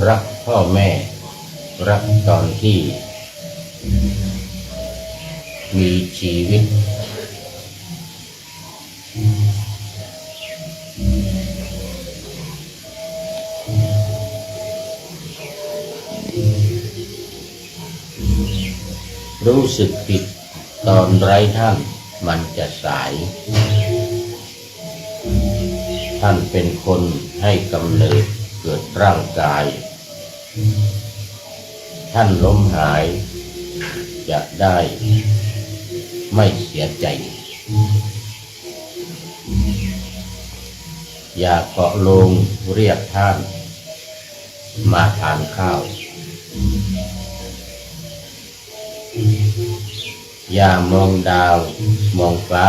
รักพ่อแม่รักตอนที่มีชีวิตรู้สึกผิดตอนไร้ท่านมันจะสายท่านเป็นคนให้กำเนิดเกิดร่างกายท่านล้มหายจะได้ไม่เสียใจอย่าเกาะลงเรียกท่านมาทานข้าวอย่ามองดาวมองฟ้า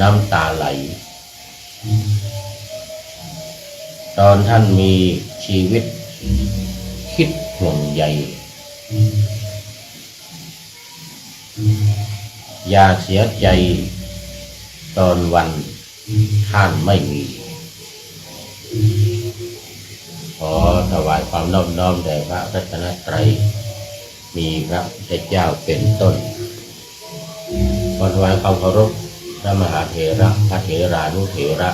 น้ำตาไหลตอนท่านมีชีวิตคิดห่วงใยอย่าเสียใจตอนวันท่านไม่มีขอถวายความนอบน้อมแด่พระรัตนตรัยมีพระพุทธเจ้าเป็นต้นขอถวายความเคารพพระมหาเถระพระเถรานุเถระ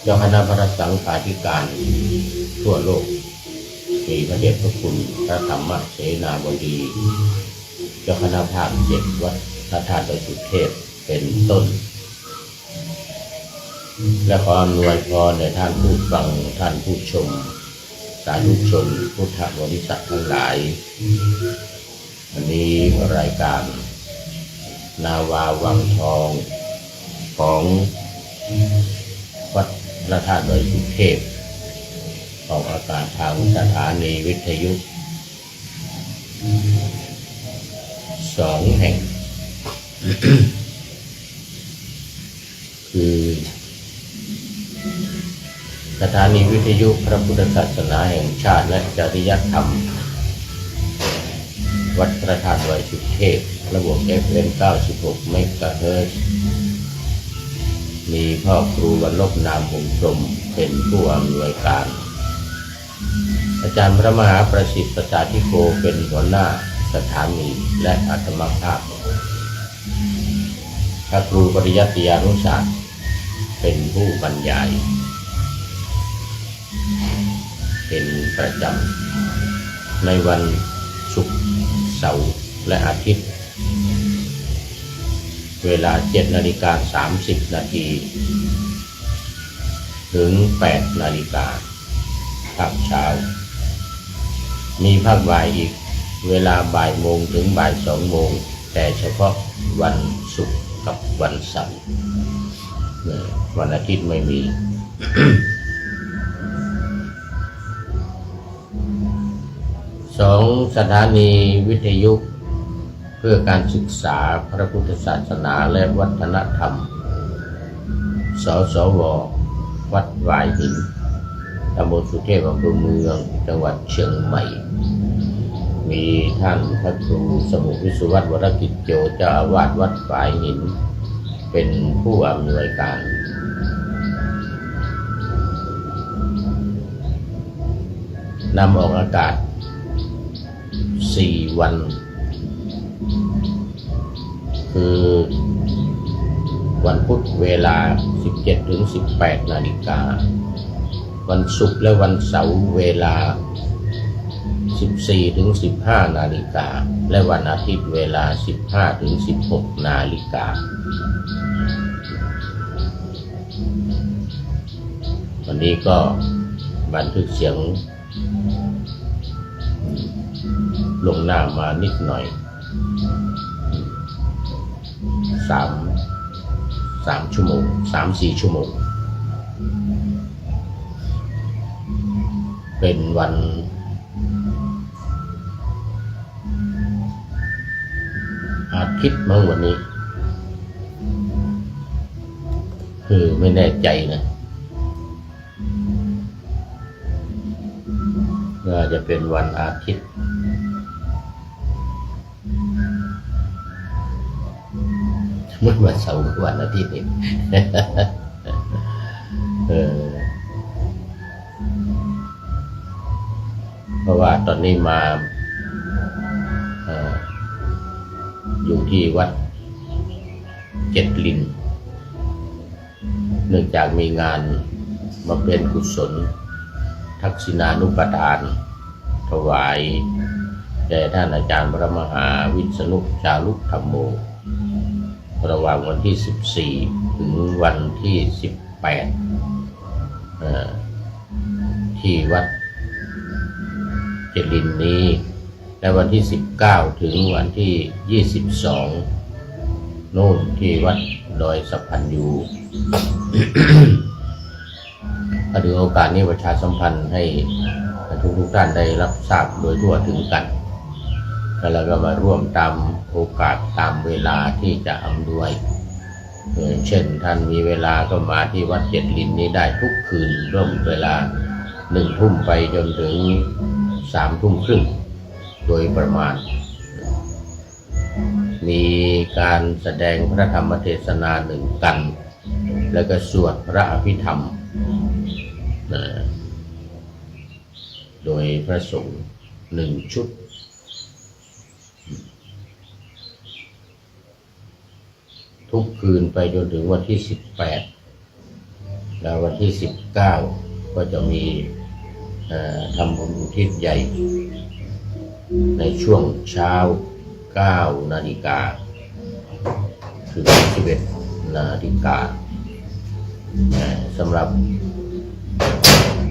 เจ้าคณะพระสังฆาธิการทั่วโลกมีพระเดชพระคุณพระธรรมเสนาบดีเจ้าคณะภาค7วัดพระธาตุดอยสุเทพเป็นต้นและขออำนวยพรในท่านผู้ฟังท่านผู้ชมสาธุชนพุทธบริษัททั้งหลายวันนี้รายการนาวาวังทองของวัดพระธาตุดอยสุเทพออกอากาศทางสถานีวิทยุ2 แห่ง คือสถานีวิทยุพระพุทธศาสนาแห่งชาติและจริยธรรมวัดพระธาตุดอยสุเทพระบบ FM 96 เมกะเฮิรตซ์มีพ่อครูวรรณพนามวงพรหมเป็นผู้อำนวยการอาจารย์พระมหาประสิทธิ์ประสาธิโกเป็นหัวหน้าสถานีและอาตมาภาพพระครูปริยัติยานุศาสตร์เป็นผู้บรรยายเป็นประจำในวันศุกร์เสาร์และอาทิตย์เวลา 7:30 นาทีถึง 8 นาฬิกาภาคเช้ามีภาคบ่ายอีกเวลาบ่ายโมงถึงบ่าย2 โมงแต่เฉพาะวันศุกร์กับวันเสาร์วันอาทิตย์ไม่มี 2 สถานีวิทยุเพื่อการศึกษาพระพุทธศาสนาและวัฒนธรรมสสว.วัดหวายหินตำบลสุเทพอำเภอเมืองจังหวัดเชียงใหม่มีท่านพระครูสมุวิสุวัฒน์วรกิจโยเจ้าอาวาสวัดหวายหินเป็นผู้อำนวยการนำออกอากาศ4 วันคือวันพุธเวลา 17-18 นาฬิกาวันศุกร์และวันเสาร์เวลา 14-15 นาฬิกาและวันอาทิตย์เวลา 15-16 นาฬิกาวันนี้ก็บันทึกเสียงลงหน้ามานิดหน่อย3 ชั่วโมง 3-4 ชั่วโมงเป็นวันอาทิตย์มั้งวันนี้คือไม่แน่ใจนะว่าจะเป็นวันอาทิตย์เมื่อวันเสาร์วันอาทิตย์นี่ ก ราะว่าตอนนี้มาอยู่ที่วัดเจ็ดลินเนื่องจากมีงานบำเพ็ญกุศลทักษิณานุปทานถวายแด่ท่านอาจารย์พระมหาวิษณุจารุธรรมโมระหว่างวันที่14ถึงวันที่18ที่วัดเจริญนี้และวันที่19ถึงวันที่22โน่นที่วัดดอยสัพพันยู ถือโอกาสนี้ประชาสัมพันธ์ให้ทุกท่านได้รับทราบโดยทั่วถึงกันแล้วเราก็มาร่วมตามโอกาสตามเวลาที่จะอำนวยเช่นท่านมีเวลาก็มาที่วัดเจ็ดลินนี้ได้ทุกคืนร่วมเวลา1 ทุ่มไปจนถึง3 ทุ่มครึ่งโดยประมาณมีการแสดงพระธรรมเทศนา1 กันแล้วก็สวดพระอภิธรรมโดยพระสงฆ์1 ชุดทุกคืนไปจนถึงวันที่18แล้ววันที่19ก็จะมีทำบุญอุทิศใหญ่ในช่วงเช้า9 นาฬิกาถึง11 นาฬิกาสำหรับ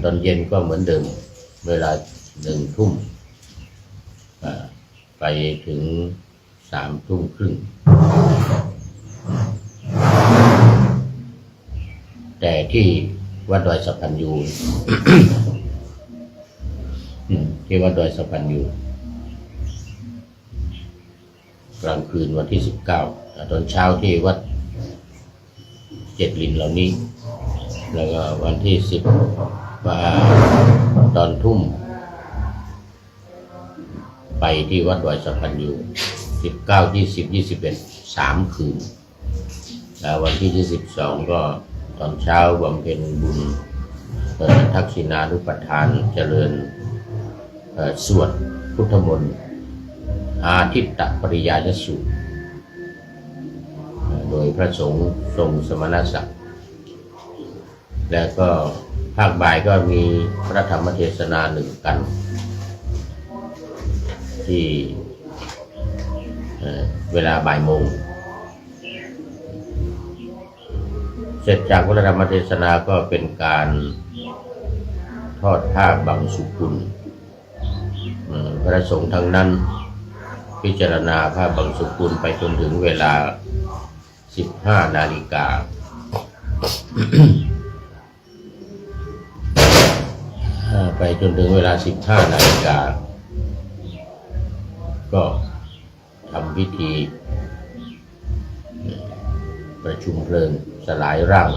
ตอนเย็นก็เหมือนเดิมเวลา1 ทุ่มไปถึง3 ทุ่มครึ่งแต่ที่วัดดอยสัพพันยู ที่วัดดอยสัพพันยูกลางคืนวันที่19ตอนเช้าที่วัดเจ็ดลินเหล่านี้แล้วก็วันที่10ตอนทุ่มไปที่วัดดอยสัพพันยู19 20 21 3 คืนแล้ววันที่22ก็ตอนเช้าบำเพ็ญบุญทักษิณานุปทานเจริญสวดพุทธมนต์อาทิตตปริยายสูตรโดยพระสงฆ์ทรงสมณศักดิ์แล้วก็ภาคบ่ายก็มีพระธรรมเทศนา1 กันที่เวลาบ่ายโมงเสร็จจากพระธรรมเทศนาก็เป็นการทอดผ้าบังสุกุลพระสงฆ์ทั้งนั้นพิจารณาผ้าบังสุกุลไปจนถึงเวลา15 นาฬิกา ไปจนถึงเวลา15 นาฬิกาก็ทำพิธีประชุมเพลิงสลายร่าง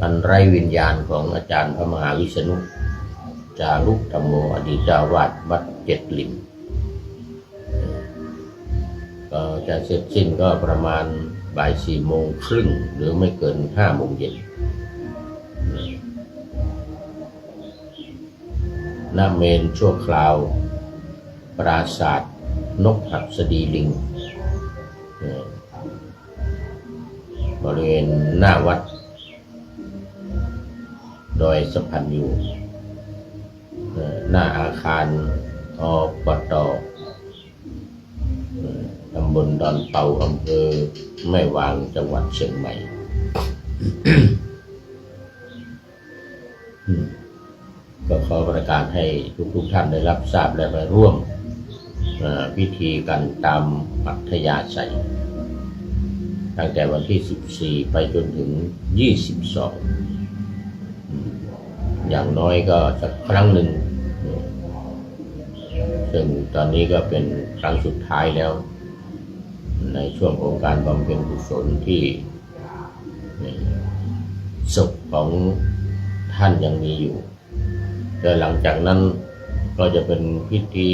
อันไร้วิญญาณของอาจารย์พระมหาวิษณุจารุธรรมโมอดีตเจ้าวาดวัดเจ็ดลินก็จะเสร็จสิ้นก็ประมาณบ่าย 4 โมงครึ่งหรือไม่เกิน5 โมงเย็นณ เมนชั่วคราวปราสาทนกหัสดีลิงบริเวณหน้าวัดดอยสัพพันยูหน้าอาคารปต.ตำบลดอนเต่าอำเภอแม่วางจังหวัดเชียงใหม่ ก็ขอประกาศให้ทุกท่านได้รับทราบและมาร่วมพิธีกันตามอัธยาศัยตั้งแต่วันที่14ไปจนถึง22อย่างน้อยก็สักครั้งหนึ่งซึ่งตอนนี้ก็เป็นครั้งสุดท้ายแล้วในช่วงของการบำเพ็ญกุศลที่ศพของท่านยังมีอยู่แต่หลังจากนั้นก็จะเป็นพิธี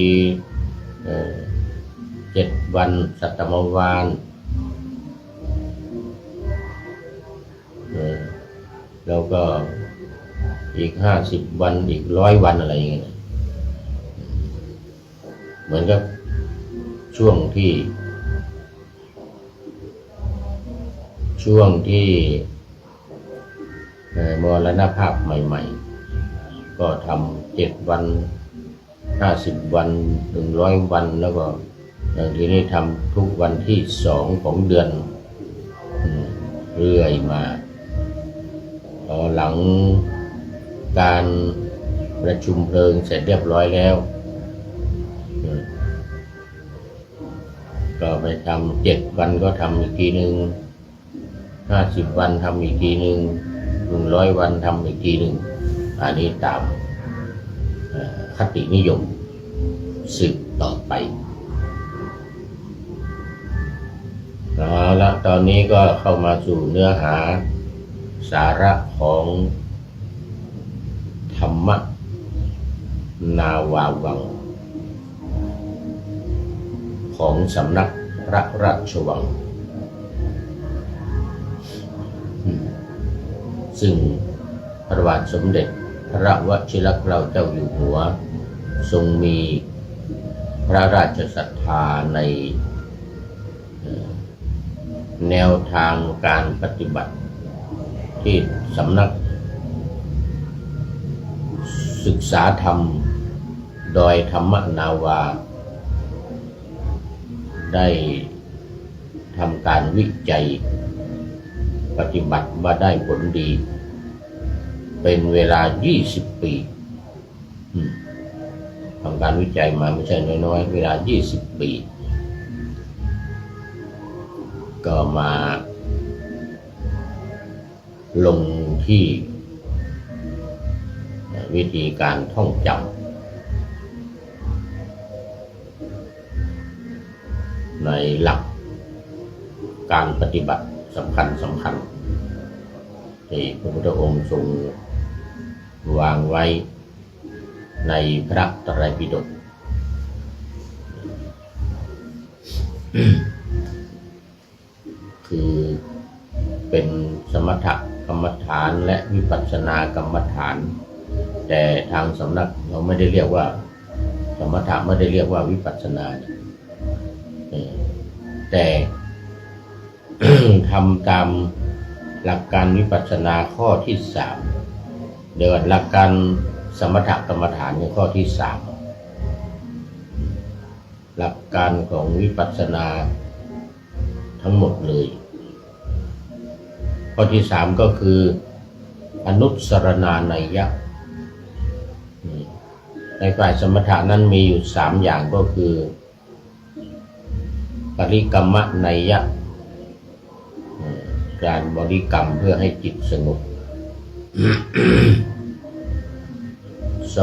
7 วันสัตตมวาลแล้วก็อีก50 วันอีก100 วันอะไรอย่างเงี้ย เหมือนกับช่วงที่มรณภาพใหม่ๆก็ทำ7 วัน50 วัน100 วันแล้วก็อย่างที่นี้ทำทุกวันที่2ของเดือนเรื่อยมาพอหลังการประชุมเพลิงเสร็จเรียบร้อยแล้วก็ไปทำ7 วันก็ทำอีกทีหนึ่ง50 วันทำอีกทีหนึ่ง100 วันทำอีกทีหนึ่งอันนี้ตามคตินิยมสืบต่อไปแล้วตอนนี้ก็เข้ามาสู่เนื้อหาสาระของธรรมนาวาวังของสำนักพระราชวังซึ่งพระบาทสมเด็จพระวชิรเกล้าเจ้าอยู่หัวทรงมีพระราชศรัทธาในแนวทางการปฏิบัติที่สำนักศึกษาธรรมโดยธรรมนาวาได้ทำการวิจัยปฏิบัติมาได้ผลดีเป็นเวลา20 ปีทำการวิจัยมาไม่ใช่น้อยๆเวลา20 ปีก็มาลงที่วิธีการท่องจำในหลักการปฏิบัติสำคัญที่พระพุทธองค์ทรงวางไว้ในพระไตรปิฎกคือเป็นสมถกรรมฐานและวิปัสสนากรรมฐานแต่ทางสำนักเราไม่ได้เรียกว่าสมถะไม่ได้เรียกว่าวิปัสสนาแต่ ทำตามหลักการวิปัสสนาข้อที่3เดี๋ยวหลักการสมถกรรมฐานในข้อที่3หลักการของวิปัสสนาทั้งหมดเลยข้อที่3ก็คืออนุสรณานัยยะในฝ่ายสมถะนั้นมีอยู่3อย่างก็คือปริกรรมนัยยะการบริกรรมเพื่อให้จิตสงบ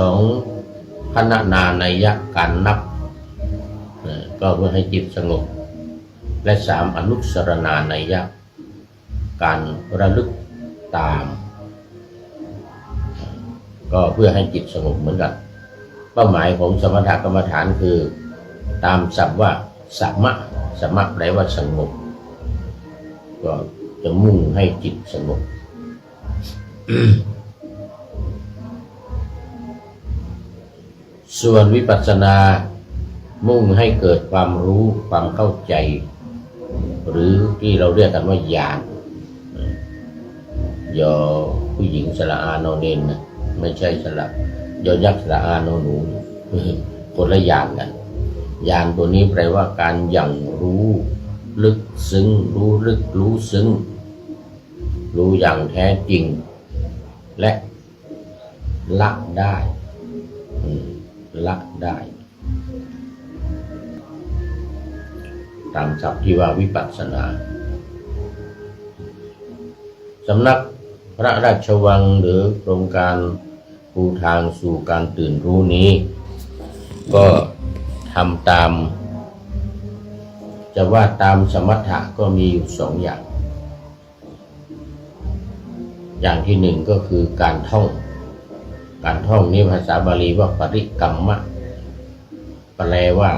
2. พรรณนานัยยะการนับก็เพื่อให้จิตสงบและ3. อนุสรณานัยยะการระลึกตามก็เพื่อให้จิตสงบเหมือนกันเป้าหมายของสมถกรรมฐานคือตามศัพท์ว่าสัมมะแปลว่าสงบก็จะมุ่งให้จิตสงบ ส่วนวิปัสสนามุ่งให้เกิดความรู้ความเข้าใจหรือที่เราเรียกกันว่าญาณยอผู้หญิงสระอานอเนนนะไม่ใช่สระยอยักษ์สระอานอหนูคนละญาณกันญาณตัวนี้แปลว่าการอย่างรู้ลึกซึ้งรู้ลึกรู้ซึ้งรู้อย่างแท้จริงและละได้ตามศัพท์ที่ว่าวิปัสสนาสำนักพระราชวังหรือโครงการปูทางสู่การตื่นรู้นี้ก็ทำตามจะว่าตามสมถะก็มีอยู่2 อย่างอย่างที่1ก็คือการท่องนี้ภาษาบาลีว่าปริกรรมะแปลว่า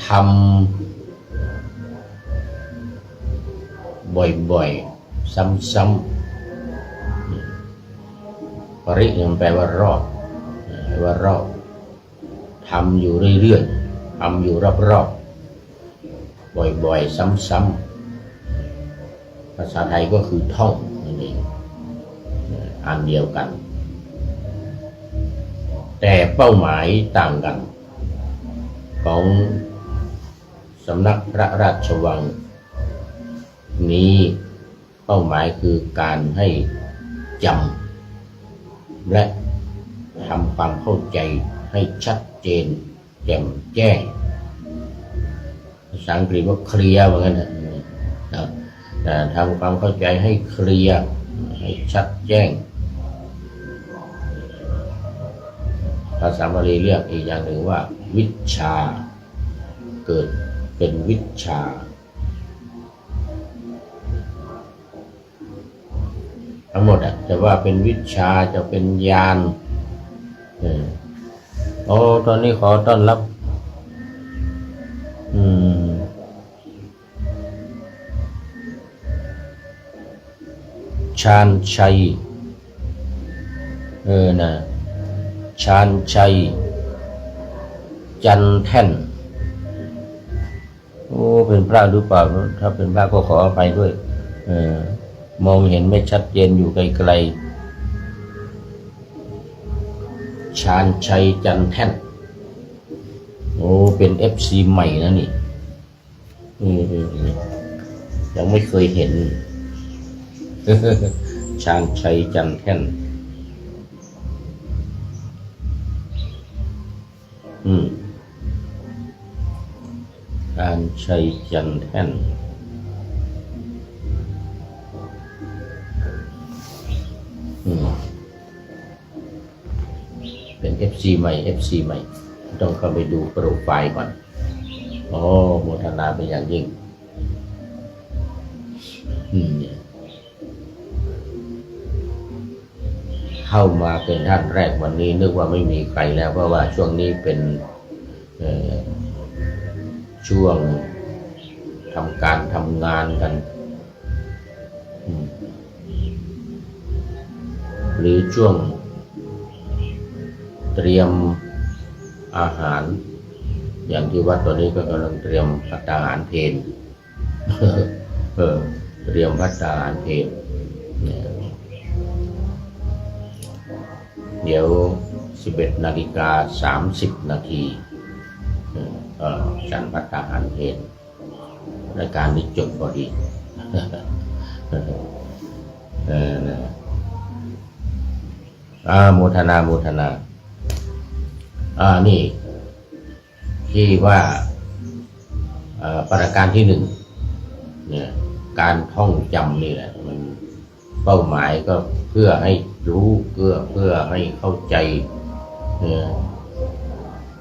ทำบ่อยๆซ้ำๆปริมันแปลว่ารอบท ทำอยู่เรื่อยๆทำอยู่รอบๆบ่อยๆซ้ำๆภาษาไทยก็คือท่องนั่นเองอันเดียวกันแต่เป้าหมายต่างกันของสำนักพระราชวังนี้เป้าหมายคือการให้จำและทำความเข้าใจให้ชัดเจนแจ่มแจ้งภาษาอังกฤษว่าเคลียร์เหมือนกันนะทำความเข้าใจให้เคลียร์ให้ชัดแจ้งภาษาบาลีเรียกอีกอย่างหนึ่งว่าวิชชาเกิดเป็นวิชชาทั้งหมดจะว่าเป็นวิชาจะเป็นญาณตอนนี้ขอต้อนรับชาญชัยชาญชัยจันแท่นเป็นพระหรือเปล่าถ้าเป็นพระก็ขออภัยด้วยมองเห็นไม่ชัดเจนอยู่ไกลๆชาญชัยจันแท่นเป็น FC ใหม่นะนี่ยังไม่เคยเห็น ชาญชัยจันแท่นชาญชัยจันแท่นเป็น FC ใหม่ FC ใหม่ต้องเข้าไปดูโปรไฟล์ก่อนโมทนาเป็นอย่างยิ่งเข้ามาเป็นท่านแรกวันนี้นึกว่าไม่มีใครแล้วเพราะว่าช่วงนี้เป็นช่วงทำการทำงานกันหรือช่วงเตรียมอาหารอย่างที่วัดตอนนี้ก็กำลังเตรียมภัตตาหารเพลเตรียมภัตตาหารเพลเดี๋ยว 11:30 นาทีฉันภัตตาหารเพลรายการนี้จบพอดีโมทนานี่ที่ว่าประการที่หนึ่งเนี่ยการท่องจำนี่แหละมันเป้าหมายก็เพื่อให้รู้เพื่อให้เข้าใจ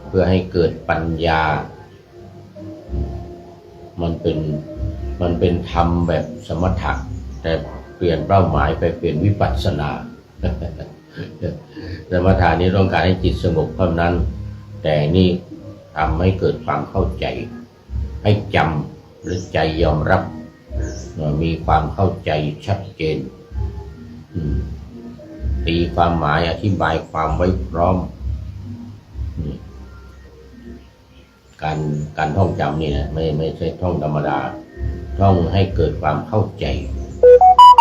เพื่อให้เกิดปัญญามันเป็นธรรมแบบสมถะแต่เปลี่ยนเป้าหมายไปเป็นวิปัสสนาสมถะนี้ต้องการให้จิตสงบเท่านั้นแต่นี่ทำให้เกิดความเข้าใจให้จำหรือใจยอมรับมีความเข้าใจชัดเจนตีความหมายอธิบายความไว้พร้อมการท่องจำนี่นะไม่ใช่ท่องธรรมดาท่องให้เกิดความเข้าใจ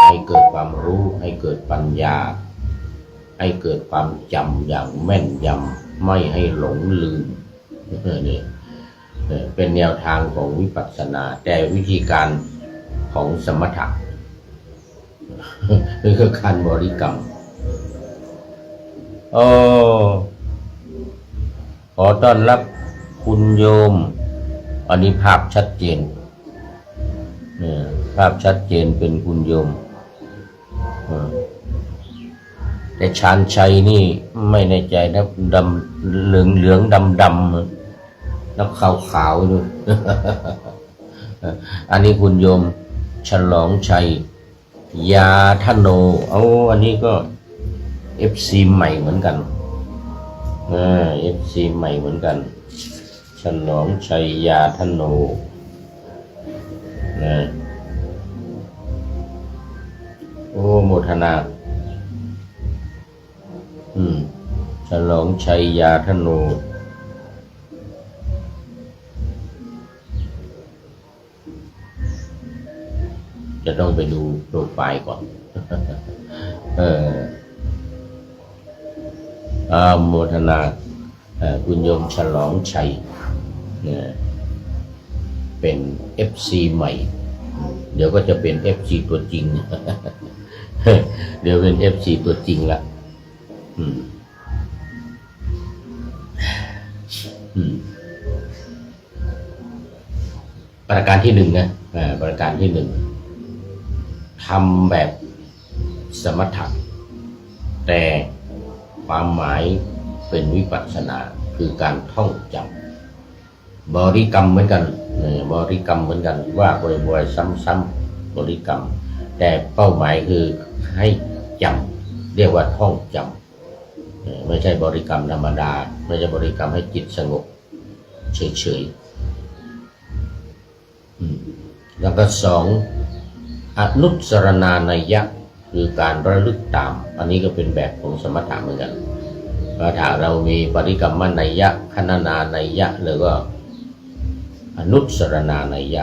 ให้เกิดความรู้ให้เกิดปัญญาให้เกิดความจำอย่างแม่นยำไม่ให้หลงลืมนี่เป็นแนวทางของวิปัสสนาแต่วิธีการของสมถะคือการบริกรรมขอต้อนรับคุณโยมอันนี้ภาพชัดเจนภาพชัดเจนเป็นคุณโยมแต่ชาญชัยนี่ไม่ในใจนะดำเหลืองดำแล้วขาวด้วย อันนี้คุณโยมฉลองชัยยาธโนอันนี้ก็ FC ใหม่เหมือนกันFC ใหม่เหมือนกันฉลองชัยยาธโนโมทนาฉลองชัยยาธโน จะต้องไปดูโปรไฟล์ก่อน โมทนาคุณโยมฉลองชัยเป็น FC ใหม่เดี๋ยวก็จะเป็น FC ตัวจริง เดี๋ยวเป็น FC ตัวจริงละประการที่หนึ่งนะประการที่หนึ่งทำแบบสมถะแต่ความหมายเป็นวิปัสสนาคือการท่องจำบริกรรมเหมือนกันบริกรรมเหมือนกันว่าบ่อยๆซ้ำๆบริกรรมแต่เป้าหมายคือให้จำเรียกว่าท่องจำไม่ใช่บริกรรมธรรมดาไม่ใช่บริกรรมให้จิตสงบเฉยๆแล้วก็สองอนุสรณานัยยะคือการระลึกตามอันนี้ก็เป็นแบบของสมถะเหมือนกันถ้าเรามีปริกรรมนัยยะคณนานัยยะหรือว่าอนุสรณานัยยะ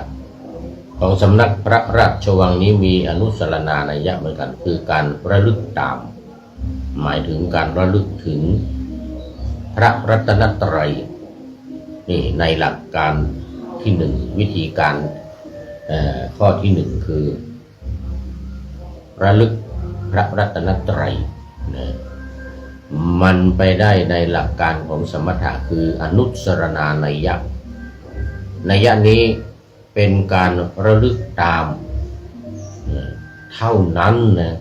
ของสำนักพระราชวังนี้มีอนุสรณานัยยะเหมือนกันคือการระลึกตามหมายถึงการระลึกถึงพระรัตนตรัยนี่ในหลักการที่หนึ่งวิธีการข้อที่หนึ่งคือระลึกพระรัตนตรัยมันไปได้ในหลักการของสมถะคืออนุสรณานัยยะนัยยะนี้เป็นการระลึกตามเท่านั้นนะ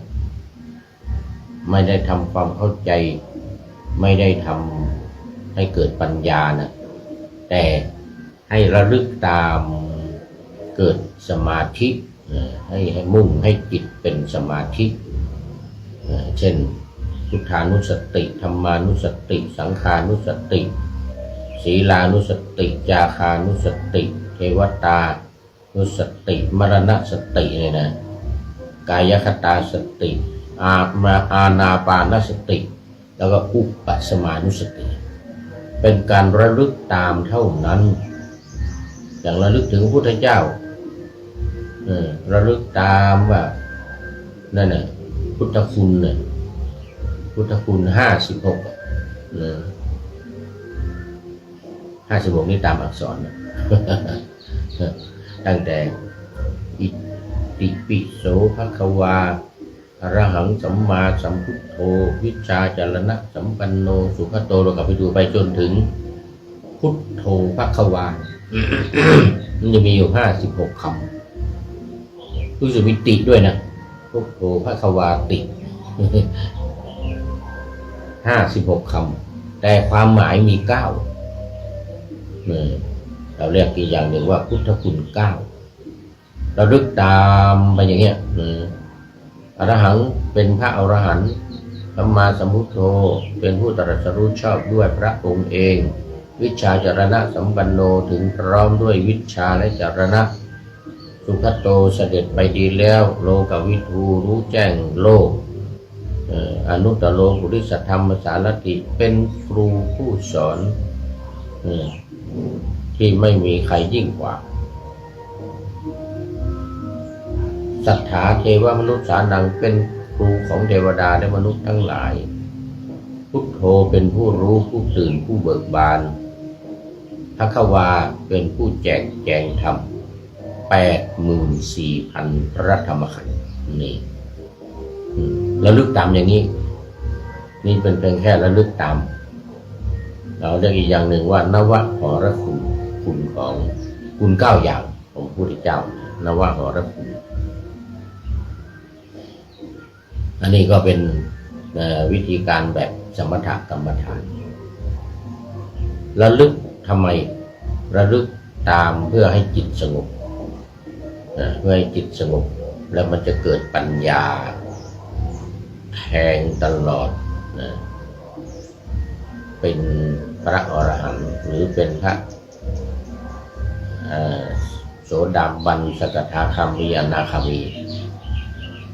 ไม่ได้ทำความเข้าใจไม่ได้ทำให้เกิดปัญญานะแต่ให้ระลึกตามเกิดสมาธิให้มุ่งให้จิตเป็นสมาธิเช่นพุทธานุสติธรรมานุสติสังขานุสติศีลานุสติจาคานุสติเทวตานุสติมรณสติเนี่ยนะกายคตาสติอานาปานสติแล้วก็อุปสมานุสติเป็นการระลึกตามเท่านั้นอย่างระลึกถึงพระพุทธเจ้าระลึกตามว่านั่นน่ะพุทธคุณเนี่ยพุทธคุณ56 นี่ตามอักษรนะ ตั้งแต่อิติปิโสภควาอรหังสัมมาสัมพุทโธวิชชาจรณะสัมปันโนสุขโตเรากลับไปดูไปจนถึงพุทโธภควา มันจะมีอยู่56 คำรู้สึกมีติด้วยนะพุทโธภควาติ 56 คำแต่ความหมายมี9เราเรียกอีกอย่างหนึ่งว่าพุทธคุณ9เราลึกตามไปอย่างเงี้ยอรหังเป็นพระอรหันต์สัมมาสัมพุทโธเป็นผู้ตรัสรู้ชอบด้วยพระองค์เองวิชชาจรณะสัมปันโนถึงพร้อมด้วยวิชชาและจรณะสุขโตเสด็จไปดีแล้วโลกวิทูรู้แจ้งโลกอนุตตโลปุริสธรรมสารติเป็นครูผู้สอนที่ไม่มีใครยิ่งกว่าสัทธาเทวมนุษย์สานังเป็นครูของเทวดาและมนุษย์ทั้งหลายพุทโธเป็นผู้รู้ผู้ตื่นผู้เบิกบานภควาเป็นผู้แจกแจงธรรม 84,000 พระธรรมขันธ์นี่ระลึกตามอย่างนี้นี่เป็นเพียงแค่ระลึกตามเราเรียกอีกอย่างหนึ่งว่านวหรคุณของคุณ9 อย่างของพระพุทธเจ้านวหรคุณอันนี้ก็เป็นวิธีการแบบสมถกรรมฐานระลึกทำไมระลึกตามเพื่อให้จิตสงบเพื่อให้จิตสงบแล้วมันจะเกิดปัญญาแทงตลอดเป็นพระอรหันต์หรือเป็นพระโสดาบันสกทาคามีอนาคามี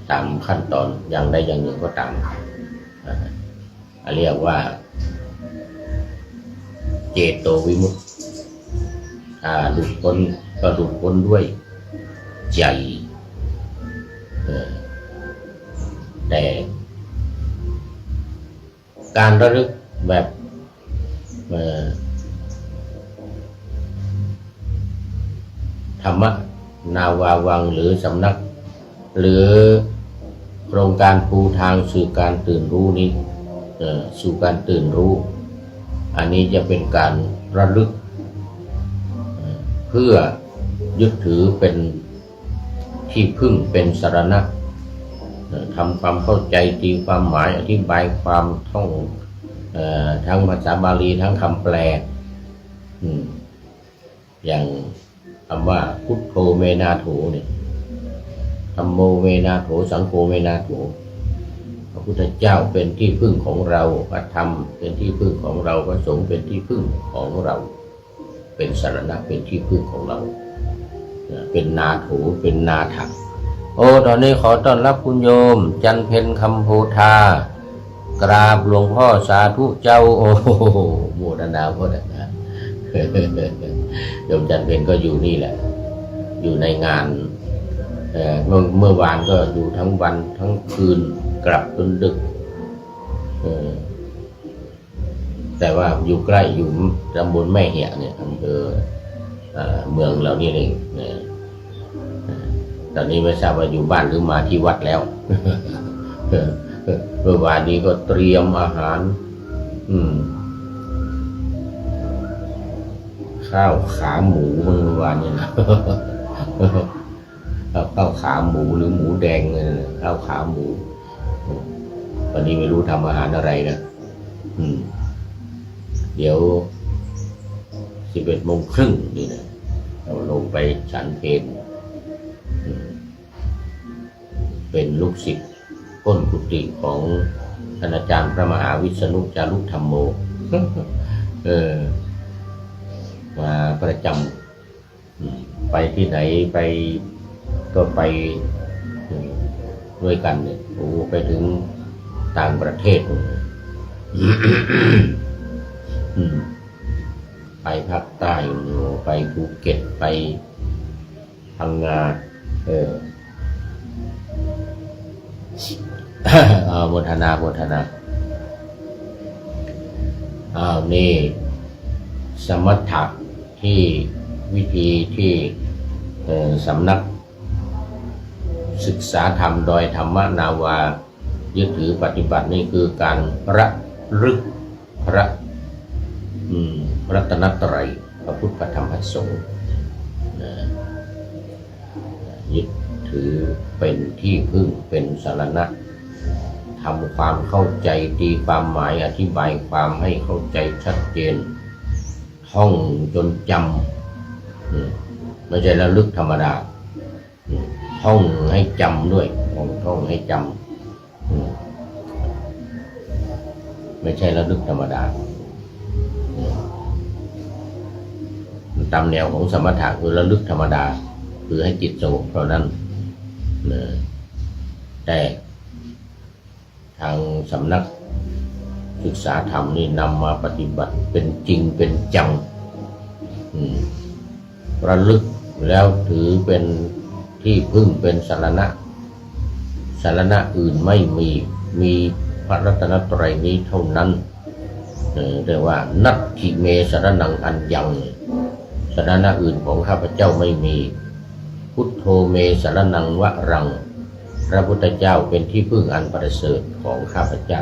ตามขั้นตอนอย่างใดอย่างหนึ่งก็ตามเรียกว่าเจโตวิมุตติหลุดพ้นก็หลุดพ้นด้วยใจ แต่การระลึกแบบธรรมนาวาวังหรือสำนักหรือโครงการปูทางสู่การตื่นรู้นี้สู่การตื่นรู้อันนี้จะเป็นการระลึกเพื่อยึดถือเป็นที่พึ่งเป็นสรณะทำความเข้าใจตีความหมายอธิบายความท่องทั้งภาษาบาลีทั้งคำแปลอย่างคำว่าพุทโธเมนาโถเนี่ยธัมโมเมนาโถสังโฆเมนาโถพระพุทธเจ้าเป็นที่พึ่งของเราพระธรรมเป็นที่พึ่งของเราพระสงฆ์เป็นที่พึ่งของเราเป็นสรณะเป็นที่พึ่งของเราเป็นนาโถเป็นนาถังโอ้ตอนนี้ขอต้อนรับคุณโยมจันเพ็ญคำโพธากราบหลวงพ่อสาธุเจ้าโอ้โมทนาโมทนาโยมจันเพ็ญก็อยู่นี่แหละอยู่ในงานเมื่อวานก็อยู่ทั้งวันทั้งคืนกลับจนดึกแต่ว่าอยู่ใกล้อยู่ตำบลแม่เหี่ยเนี่ยอำเภอเมืองเรานี่เองตอนนี้ไม่ทราบว่าอยู่บ้านหรือมาที่วัดแล้วเมื่อวานนี้ก็เตรียมอาหารข้าวขาหมูเมื่อวานนี้นะข้าวขาหมูหรือหมูแดงเนี่ยข้าวขาหมูวันนี้ไม่รู้ทำอาหารอะไรนะเดี๋ยว11:30นี่นะเราลงไปฉันเพลเป็นลูกศิษย์ก้นกุฏิของท่านอาจารย์พระมหาวิษณุจารุธรรมโมมาประจำไปที่ไหนไปก็ไปด้วยกันเนี่ยโอ้ไปถึงต่างประเทศไปภาคใต้ไปภูเก็ตไปพังงาโมทนานี่สมถะที่วิธีที่สำนักศึกษาธรรมโดยธรรมนาวายึดถือปฏิบัตินี่คือการระลึกพระรัตนตรัยพระพุทธพระธรรมพระสงฆ์ยึดถือเป็นที่พึ่งเป็นสรณะทำความเข้าใจตีความหมายอธิบายความให้เข้าใจชัดเจนท่องจนจำไม่ใช่ระลึกธรรมดาท่องให้จำด้วยท่องให้จำไม่ใช่ระลึกธรรมดาตามแนวของสมถะคือระลึกธรรมดาคือให้จิตสงบเท่านั้นแต่ทางสำนักศึกษาธรรมนี่นำมาปฏิบัติเป็นจริงเป็นจังระลึกแล้วถือเป็นที่พึ่งเป็นสรณะสรณะอื่นไม่มีพระรัตนตรัยนี้เท่านั้นเรียกว่านัตถิเมสรณังอัญญังสรณะอื่นของข้าพเจ้าไม่มีพุทโธเมสรณังวรังพระพุทธเจ้าเป็นที่พึ่งอันประเสริฐของข้าพเจ้า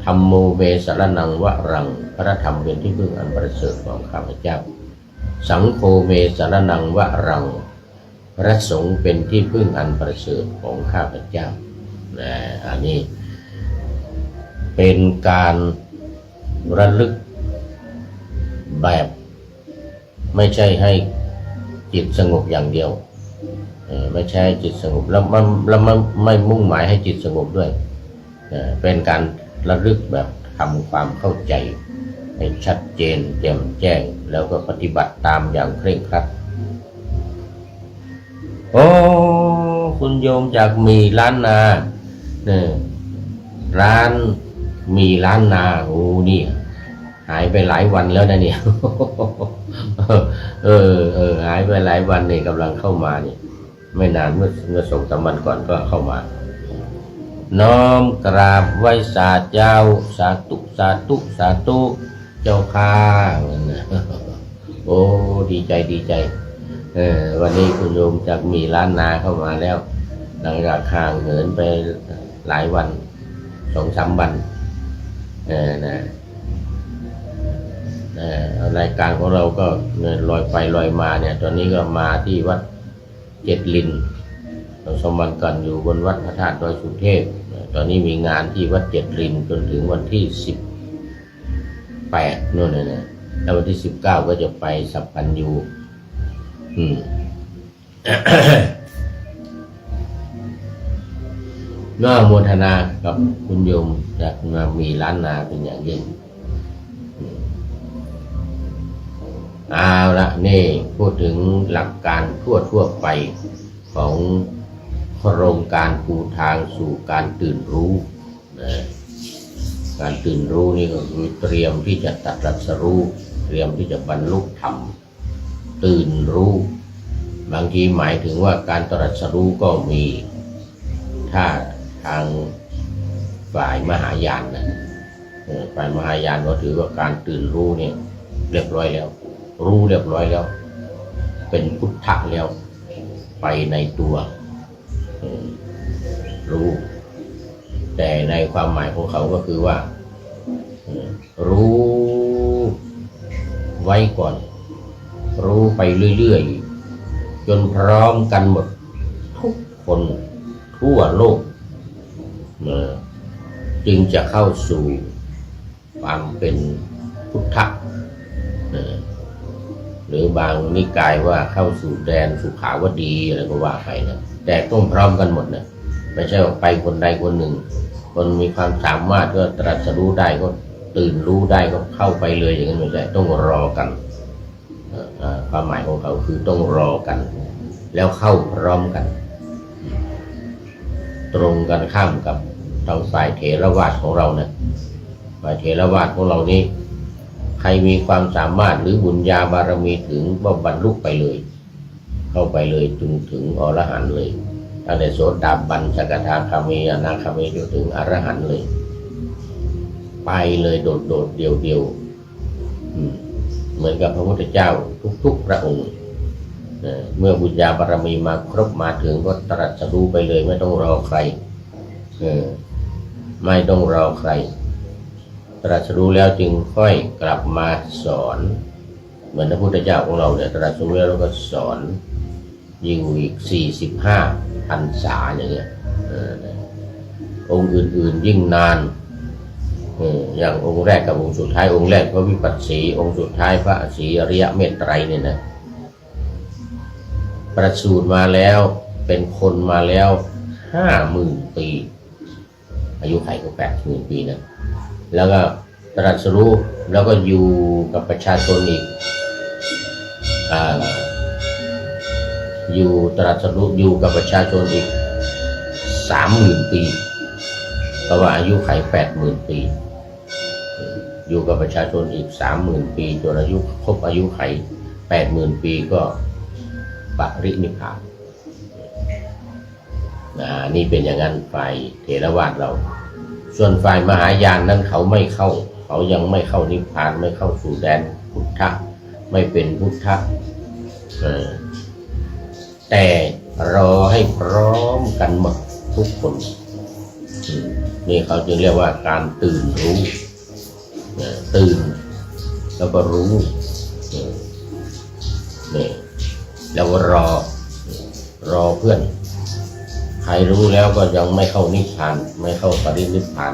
ธัมโมเมสรณังวรังพระธรรมเป็นที่พึ่งอันประเสริฐของข้าพเจ้าสังโฆเมสรณังวรังพระสงฆ์เป็นที่พึ่งอันประเสริฐของข้าพเจ้าอันนี้เป็นการระลึกแบบไม่ใช่ให้จิตสงบอย่างเดียวไม่ใช่ให้จิตสงบแล้วไม่มุ่งหมายให้จิตสงบด้วยเป็นการระลึกแบบทำความเข้าใจให้ชัดเจนแจ่มแจ้งแล้วก็ปฏิบัติตามอย่างเคร่งครัดโอ้คุณโยมจากมีล้านนาร้านมีล้านนาโอ้นี่หายไปหลายวันแล้วนะเนี่ยหายไปหลายวันนี่กำลังเข้ามานี่ไม่นานเมื่อ2-3 วันก่อนก็เข้ามา น้อมกราบไหว้สาเจ้าสาธุสาธุสาธุเจ้าข้าโอ้ดีใจดีใจวันนี้คุณโยมจะมีล้านนาเข้ามาแล้วหลังจากห่างเหินไปหลายวัน2-3 วันรายการของเราก็ลอยไปลอยมาเนี่ยตอนนี้ก็มาที่วัดเจ็ดลินเราสมบัติกันอยู่บนวัดพระธาตุดอยสุเทพตอนนี้มีงานที่วัดเจ็ดลินจนถึงวันที่18นู่นนะแล้ววันที่19ก็จะไปสัพพัญญูน่าโมทนากับคุณโยมจะมามีล้านนาเป็นอย่างยิ่งเอาละนี่พูดถึงหลักการทั่วไปของโครงการปูทางสู่การตื่นรู้การตื่นรู้นี่ก็คือเตรียมที่จะตรัสรู้เตรียมที่จะบรรลุธรรมตื่นรู้บางทีหมายถึงว่าการตรัสรู้ก็มีถ้าทางฝ่ายมหายานนะฝ่ายมหายานก็ถือว่าการตื่นรู้เนี่ยเรียบร้อยแล้วรู้เรียบร้อยแล้วเป็นพุทธะแล้วไปในตัวรู้แต่ในความหมายของเขาก็คือว่ารู้ไว้ก่อนรู้ไปเรื่อยๆจนพร้อมกันหมดทุกคนทั่วโลกจึงจะเข้าสู่ความเป็นพุทธะหรือบางนิกายว่าเข้าสู่แดนสุขาวดีอะไรก็ว่าไปนะแต่ต้องพร้อมกันหมดนะไม่ใช่ว่าไปคนใดคนหนึ่งคนมีความสามารถก็ตรัสรู้ได้ก็ตื่นรู้ได้ก็เข้าไปเลยอย่างนั้นไม่ใช่ต้องรอกันความหมายของเขาคือต้องรอกันแล้วเข้าพร้อมกันตรงกันข้ามกับทางฝ่ายเถรวาทของเราเนี่ยฝ่ายเถรวาทของเรานี้ใครมีความสามารถหรือบุญญาบารมีถึงก็บรรลุไปเลยเข้าไปเลยจนถึงอรหันต์เลยตั้งแต่โสดาบันสกทาคามีอนาคามีจนถึงอรหันต์เลยไปเลยโดดเดียวเหมือนกับพระพุทธเจ้าทุกพระองค์เมื่อบุญญาบารมีมาครบมาถึงก็ตรัสรู้ไปเลยไม่ต้องรอใครไม่ต้องรอใครตรัสรู้แล้วจึงค่อยกลับมาสอนเหมือนพระพุทธเจ้าของเราเนี่ยตรัสรู้แล้วก็สอนอยู่อีก45 พรรษาอย่างเงี้ยองค์อื่นๆยิ่งนานอย่างองค์แรกกับองค์สุดท้ายองค์แรกพระวิปัสสีองค์สุดท้ายพระศรีอริยเมตไตรเนี่ยนะประสูติมาแล้วเป็นคนมาแล้ว 50,000 ปีอายุไขก็ 80,000 ปีนะแล้วก็ตรัสรู้แล้วก็อยู่กับประชาชนอีกอยู่ตรัสรู้อยู่กับประชาชนอีก 30,000 ปีเพราะว่าอายุไข 80,000 ปีอยู่กับประชาชนอีก 30,000 ปีจนอายุครบอายุไข 80,000 ปีก็ปรินิพพานนี่เป็นอย่างนั้นฝ่ายเถรวาทเราส่วนฝ่ายมหายานนั้นเขาไม่เข้าเขายังไม่เข้านิพพานไม่เข้าสู่แดนพุทธะไม่เป็นพุทธะแต่รอให้พร้อมกันหมดทุกคนนี่เขาจึงเรียกว่าการตื่นรู้ตื่นแล้วก็รู้นี่แล้วรอเพื่อนใครรู้แล้วก็ยังไม่เข้านิพพานไม่เข้าปรินิพพาน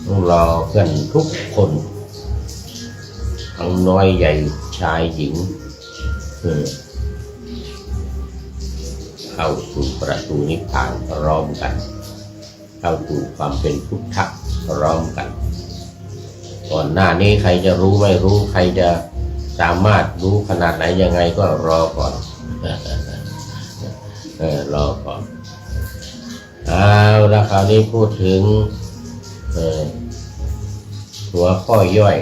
ต้องรอเพื่อนทุกคนทั้งน้อยใหญ่ชายหญิงเข้าสู่ประตูนิพพานพร้อมกันเข้าสู่ความเป็นพุทธะพร้อมกันก่อนหน้านี้ใครจะรู้ไม่รู้ใครจะสามารถรู้ขนาดไหนยังไงก็รอก่อนรอก่อนเอาละคราวนี้พูดถึงหัวข้อย่อย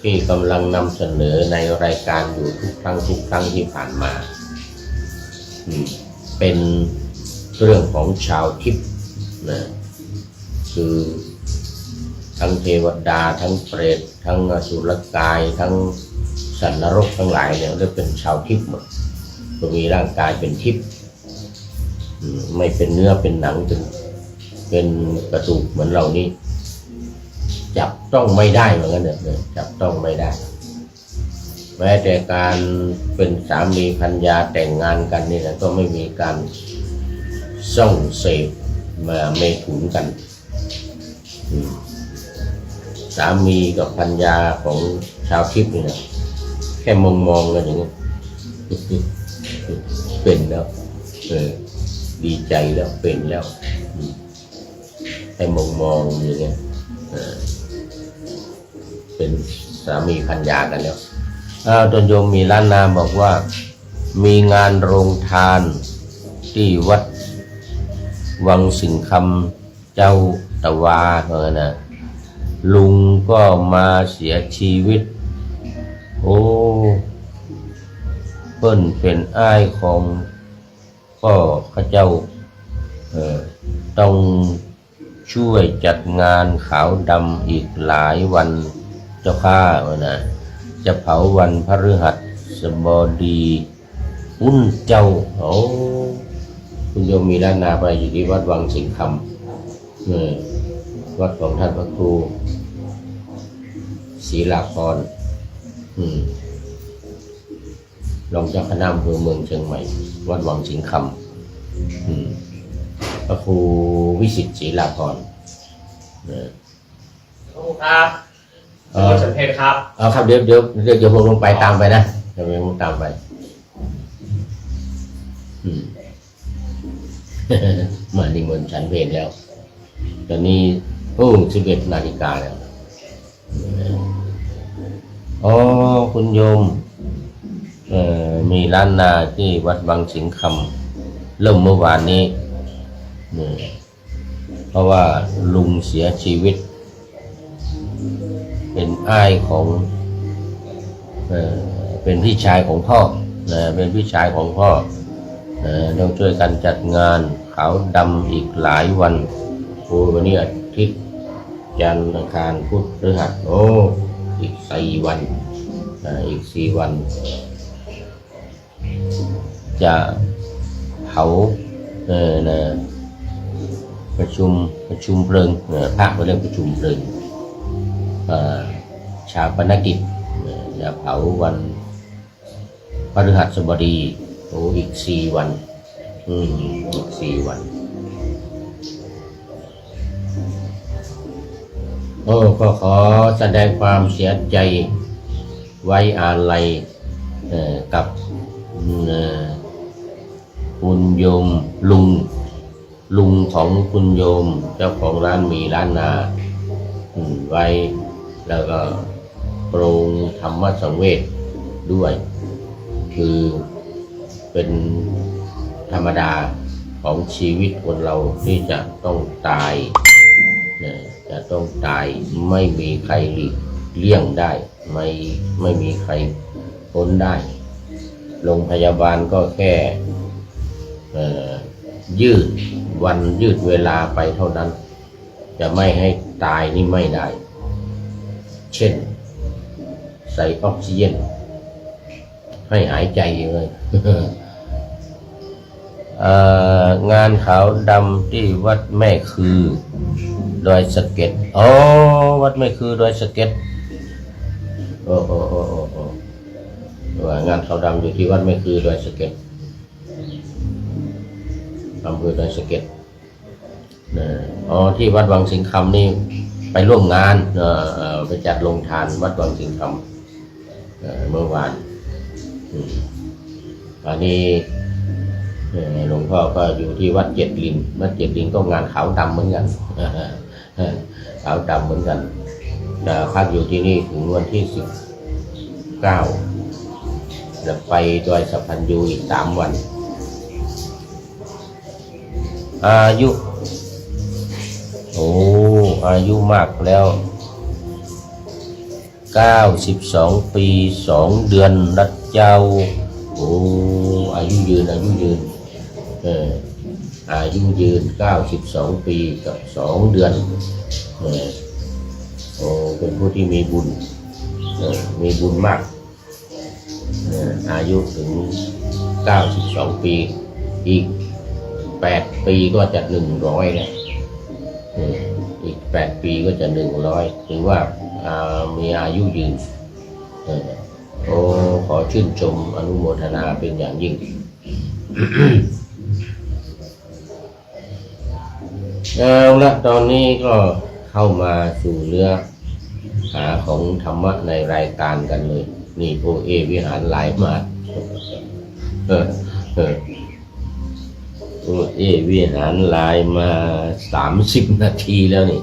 ที่กำลังนำเสนอในรายการอยู่ทุกครั้งที่ผ่านมาเป็นเรื่องของชาวทิพย์นะ คือทั้งเทวดาทั้งเปรตทั้งอสุรกายทั้งสัตว์นรกทั้งหลายเนี่ยเรียกเป็นชาวทิพย์หมดก็มีร่างกายเป็นทิพย์ไม่เป็นเนื้อเป็นหนังเป็นกระดูกเหมือนเรานี่จับต้องไม่ได้เหมือนกันเนี่ยจับต้องไม่ได้แม้แต่การเป็นสามีภรรยาแต่งงานกันนี่นะก็ไม่มีการส่งเสพมาเมถุนกันสามีกับภรรยาของชาวทิพย์นี่นะแค่มองกันอย่างนี้เป็นแล้วดีใจแล้วเป็นแล้วให้มองอย่างนี้เป็นสามีภรรยากันแล้วตนโยมมีล้านนาบอกว่ามีงานโรงทานที่วัดวังสิงคำเจ้าตะวานะลุงก็มาเสียชีวิตโอ้เพิ่นเป็นอ้ายของพ่อข้าเจ้าต้องช่วยจัดงานขาวดำอีกหลายวันเจ้าข้านะจะเผาวันพฤหัสบดีอุ้นเจ้าโอ้คุณโยมมีล้านนาไปอยู่ที่วัดวังสิงคำวัดของท่านพระครูศรีลาภรณ์รองเจ้าคณะอำเภอเมืองเชียงใหม่วัดวังสิงคำพระครูวิสิตศรีลาภรณ์ครับสัมเพชครับครับเดี๋ยวผมลงไปตามไปนะเดี๋ยวผมตามไปมานิมนต์ฉันเพลแล้วตอนนี้11 นาฬิกาแล้วคุณโยมมีล้านนาที่วัดบางสิงคำเริ่มเมื่อวานนี้เพราะว่าลุงเสียชีวิตเป็นอ้ายของเป็นพี่ชายของพ่อเป็นพี่ชายของพ่อต้องช่วยกันจัดงานขาวดำอีกหลายวันวันนี้อาทิตย์จันทร์อังคารพุธพฤหัสอีก4 วันอีก4 วันจะเผาประชุมเพลิงพระมาเรื่องประชุมเพลิงชาปนกิจจะเผาวันพฤหัสบดีอีก4 วันอีก4 วันก็ขอแสดงความเสียใจไว้อาลัยกับคุณโยมลุงของคุณโยมเจ้าของร้านมีล้านนาไว้แล้วก็โปรงธรรมสังเวชด้วยคือเป็นธรรมดาของชีวิตคนเราที่จะต้องตายจะต้องตายไม่มีใครหลีกเลี่ยงได้ไม่มีใครพ้นได้โรงพยาบาลก็แค่ยืดวันยืดเวลาไปเท่านั้นจะไม่ให้ตายนี่ไม่ได้เช่นใส่ออกซิเจนให้หายใจเลย งานขาวดำที่วัดแม่คือดอยสะเก็ดวัดแม่คือดอยสะเก็ดงานขาวดำอยู่ที่วัดแม่คือดอยสะเก็ดอำเภอดอยสะเก็ดที่วัดวังสิงคำนี่ไปร่วมงานไปจัดโรงทานวัดวังสิงคำเมื่อวานอันนี้หลวงพ่อก็อยู่ที่วัดเจ็ดลินวัดเจ็ดลินก็งานขาวดำเหมือนกันขาวดำเหมือนกันพักอยู่ที่นี่ถึงวันที่19จะไปดอยสะพันยูอีก3 วันอายุมากแล้ว92 ปี 2 เดือนนะเจ้าอายุยืน อายุยืน92 ปีกับ2 เดือนโอ้เป็นผู้ที่มีบุญมีบุญมากอายุถึง92 ปีอีก8 ปีก็จะ100แล้วอีก8 ปีก็จะ100ถือว่ามีอายุยืนโอ้ขอชื่นชมอนุโมทนาเป็นอย่างยิ่ง เอาละตอนนี้ก็เข้ามาสู่เนื้อหาของธรรมะในรายการกันเลยนี่โอเอวิหารหลายมาโอเอวิหารหลายมา30 นาทีแล้วนี่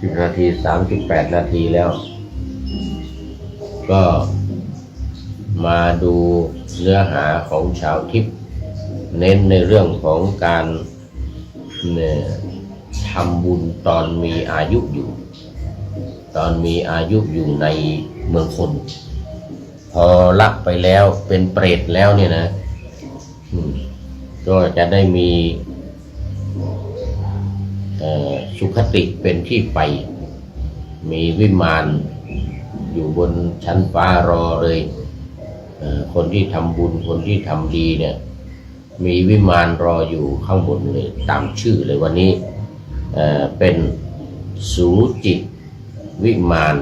30 นาที38 นาทีแล้วก็มาดูเนื้อหาของชาวทิพย์เน้นในเรื่องของการทำบุญตอนมีอายุอยู่ในเมืองคนพอลักไปแล้วเป็นเปรตแล้วเนี่ยนะก็จะได้มีสุคติเป็นที่ไปมีวิมานอยู่บนชั้นฟ้ารอเลยคนที่ทำบุญคนที่ทำดีเนี่ยมีวิมานรออยู่ข้างบนเลยตามชื่อเลยวันนี้เป็นสูจิวิมาน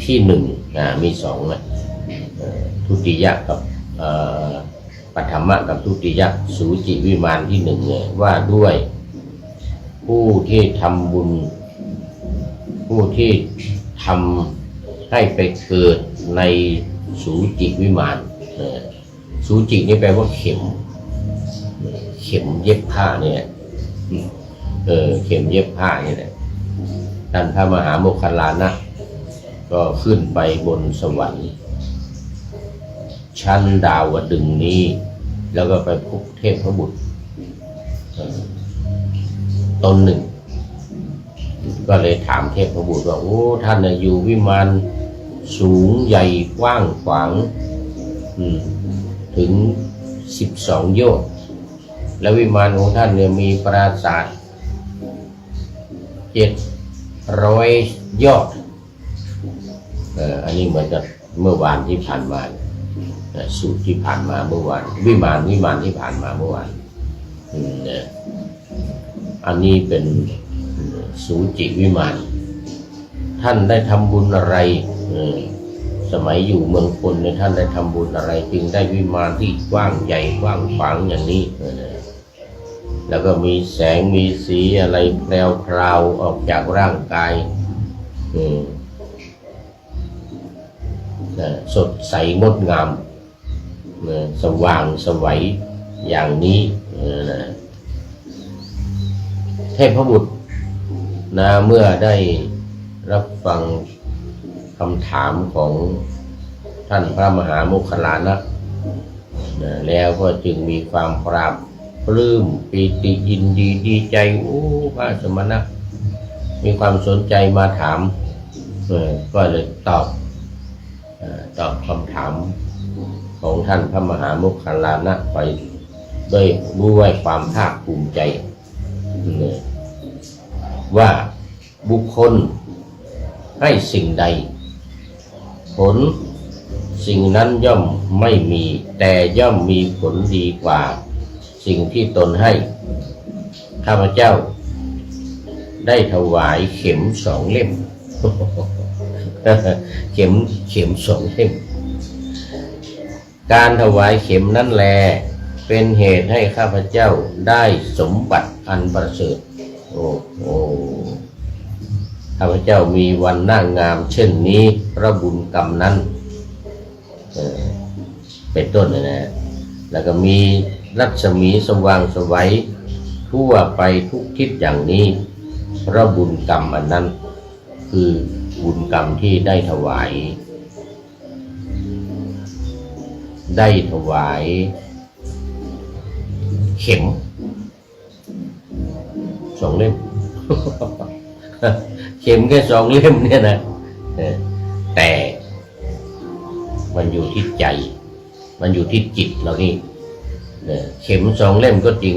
ที่1มี2นะทุติยะกับปฐมะกับทุติยะสูจิวิมานที่1เนี่ยว่าด้วยผู้ที่ทำบุญผู้ที่ทำให้ไปเกิดในสูจิวิมานสูจินี่แปลว่าเข็มเย็บผ้าเนี่ยเข็มเย็บผ้าเนี่ยนะท่านพระมหาโมคคัลลานะก็ขึ้นไปบนสวรรค์ชั้นดาวดึงส์นี้แล้วก็ไปพบเทพบุตรตนหนึ่งก็เลยถามเทพบุตรว่าโอ้ท่านอยู่วิมานสูงใหญ่กว้างขวางถึง12 โยชน์และวิมานของท่านเนี่ยมีปราสาท700 ยอดอันนี้เหมือนกับเมื่อวานที่ผ่านมาสูตรที่ผ่านมาเมื่อวานวิมานที่ผ่านมาเมื่อวานอันนี้เป็นสูจิวิมานท่านได้ทำบุญอะไรสมัยอยู่เมืองคนเนี่ยท่านได้ทำบุญอะไรจึงได้วิมานที่กว้างใหญ่กว้างขวางอย่างนี้แล้วก็มีแสงมีสีอะไรแพรวๆออกจากร่างกายสดใสงดงามสว่างไสวอย่างนี้เทพบุตรเมื่อได้รับฟังคำถามของท่านพระมหาโมคคัลลานะแล้วก็จึงมีความปราบปลื้มปีติยินดีดีใจโอ้พระสมณะมีความสนใจมาถามก็เลยตอบคำถามของท่านพระมหาโมคคัลลานะไปด้วยความภาคภูมิใจว่าบุคคลให้สิ่งใดผลสิ่งนั้นย่อมไม่มีแต่ย่อมมีผลดีกว่าสิ่งที่ตนให้ข้าพเจ้าได้ถวายเข็ม2 เล่ม เข็ม2 เล่มการถวายเข็มนั้นแลเป็นเหตุให้ข้าพเจ้าได้สมบัติอันประเสริฐโอ้ข้าพเจ้ามีวันหน้างามเช่นนี้เพราะบุญกรรมนั้นเป็นต้นนะแล้วก็มีรัศมีสว่างไสวทั่วไปทุกทิศอย่างนี้เพราะบุญกรรมอันนั้นคือบุญกรรมที่ได้ถวายเข็ม2 เล่ม เข็มแค่2 เล่มเนี่ยนะแต่มันอยู่ที่ใจมันอยู่ที่จิตเรานี่ เข็มสองเล่มก็จริง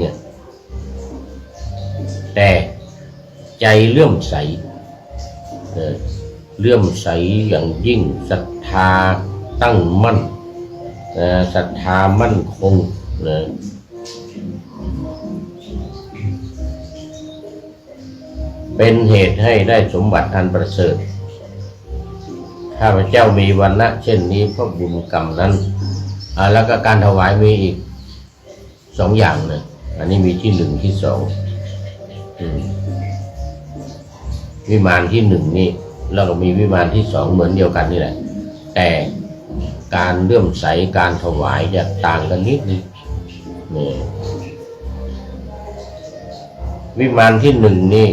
แต่ใจเลื่อมใสเลื่อมใสอย่างยิ่งศรัทธาตั้งมั่นศรัทธามั่นคงเป็นเหตุให้ได้สมบัติอันประเสริฐข้าพเจ้ามีวรรณะเช่นนี้เพราะบุญกรรมนั้นแล้วก็การถวายมีอีกสองอย่างนะอันนี้มีที่หนึ่งที่สองวิมานที่หนึ่งนี่แล้วก็มีวิมานที่สองเหมือนเดียวกันนี่แหละแต่การเลื่อมใสการถวายจะต่างกันนิดนึงนี่วิมานที่หนึ่งนี่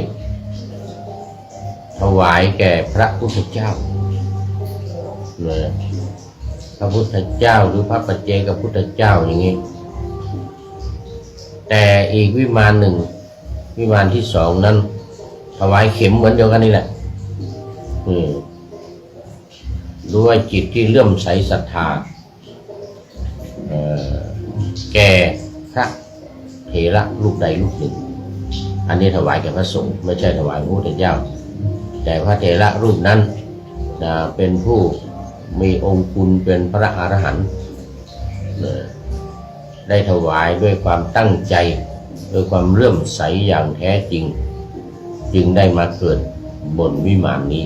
ถวายแก่พระพุทธเจ้าพระพุทธเจ้าหรือพระปัจเจกพุทธเจ้าอย่างนี้แต่อีกวิมานหนึ่งวิมานที่สองนั้นถวายเข็มเหมือนเดียวกันนี่แหละด้วยจิตที่เลื่อมใสศรัทธาแก่พระเถระรูปใดรูปหนึ่งอันนี้ถวายแก่พระสงฆ์ไม่ใช่ถวายพระพุทธเจ้าแต่พระเถระรูปนั้นเป็นผู้มีองค์คุณเป็นพระอรหันต์ได้ถวายด้วยความตั้งใจด้วยความเลื่อมใสอย่างแท้จริงจึงได้มาเกิดบนวิมานนี้